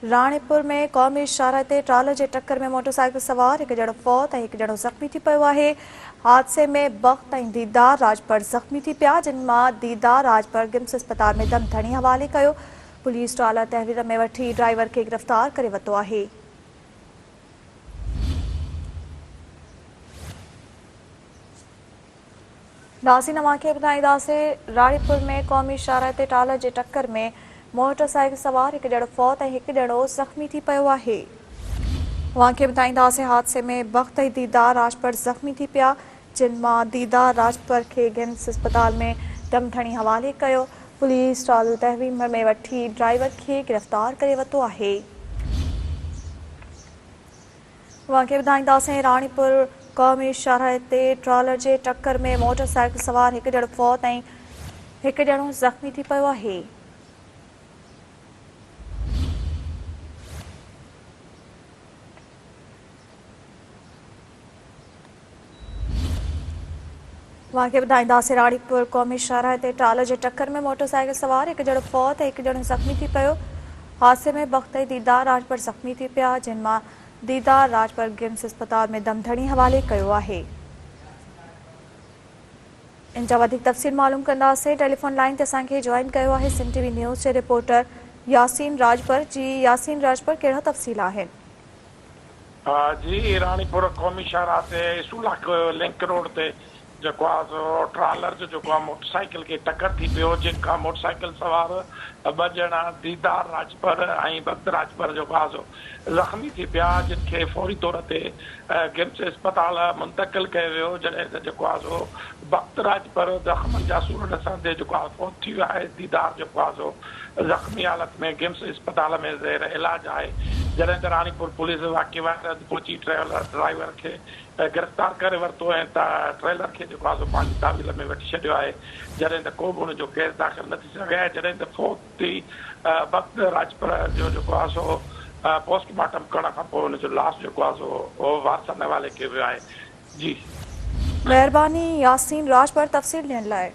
राणीपुर में क़ौमी शाहराह ते ट्रालर जे टक्कर में मोटरसाइकिल सवार हिकु ॼणो फौत ऐं हिकु ॼणो ज़ख़्मी थी पियो आहे। हादसे में बख़्त ऐं दीदार राजपर ज़ख़्मी थी पिया, जिन मां दीदार राजपर गिम्स अस्पताल में दम धणी हवाले कयो। पुलिस ट्रालर तहवीर में वठी ड्राइवर खे गिरफ़्तार करे वरितो आहे। नाज़रीन, अव्हांखे ॿुधाईंदासीं, राणीपुर में क़ौमी शाहराह ते ट्रालर जे टक्कर में मोटरसाइकिल सवार हिकु ॼणो फौत ऐं हिकु ॼणो ज़ख़्मी थी पियो आहे। अव्हांखे ॿुधाईंदासीं, हादसे में बख़्त ऐं दीदार राजपर ज़ख़्मी थी पिया, जिन मां दीदार राजपर खे गिम्स अस्पताल में दम धणी हवाले कयो। पुलिस ट्रालर तहवीर में वठी ड्राइवर खे गिरफ़्तार करे वरितो आहे। अव्हांखे ॿुधाईंदासीं, राणीपुर क़ौमी शाहराह ते ट्रालर जे टक्कर में मोटरसाइकिल सवार हिकु ॼणो फौत ऐं हिकु ॼणो ज़ख़्मी थी पियो आहे। अव्हांखे ॿुधाईंदासीं, राणीपुर क़ौमी शाहराह ते ट्रालर जे टक्कर में मोटरसाइकिल सवार हिकु ॼणो फौत ऐं हिकु ॼणो ज़ख़्मी थी पियो। हादसे में बख़्त ऐं दीदार राजपर ज़ख़्मी थी पिया, जिन मां दीदार राजपर गिम्स अस्पताल में दम धणी हवाले कयो आहे। इन जा वधीक तफ़सील मालूम कंदासीं। टेलीफोन लाइन ते असांखे जॉइन कयो आहे सिंध टीवी न्यूज़ जे रिपोर्टर यासीन राजपर। जी यासीन राजपर, कहिड़ा तफ़सील आहिनि? जी, राणीपुर क़ौमी शाहराह ते सूलाक लिंक रोड ते जेको आहे सो ट्रालर जो जेको आहे मोटरसाइकिल खे टक्कर थी पियो, जिनखां मोटरसाइकिल सवार ॿ ॼणा दीदार राजपर ऐं भक्त राजपर जेको आहे सो ज़ख़्मी थी पिया, जिनखे फौरी तौर ते गिम्स अस्पताल मुंतक़िल कयो वियो। जॾहिं त जेको आहे सो भक्त राजपर ज़ख़्मनि जा सूर ॾसंदे जेको आहे फौत थी वियो आहे। दीदार जेको आहे सो ज़ख़्मी हालत में गिम्स अस्पताल में ज़ेर इलाज आहे। जॾहिं त राणीपुर पुलिस वाक़ई वक़्तु पहुची ड्राइवर खे गिरफ़्तार करे वरितो ऐं ट्रेलर खे जेको आहे सो पंहिंजी तावील में वठी छॾियो आहे। जॾहिं त को बि हुनजो केस दाख़िल न थी सघे ऐं जॾहिं त फौत थी भक्त राजपर जो जेको आहे सो पोस्टमार्टम करण खां पोइ हुनजो लाश जेको आहे सो वारसनि हवाले कयो वियो आहे। जी, महिरबानी यासीन राजपर तफ़सील ॾियण लाइ।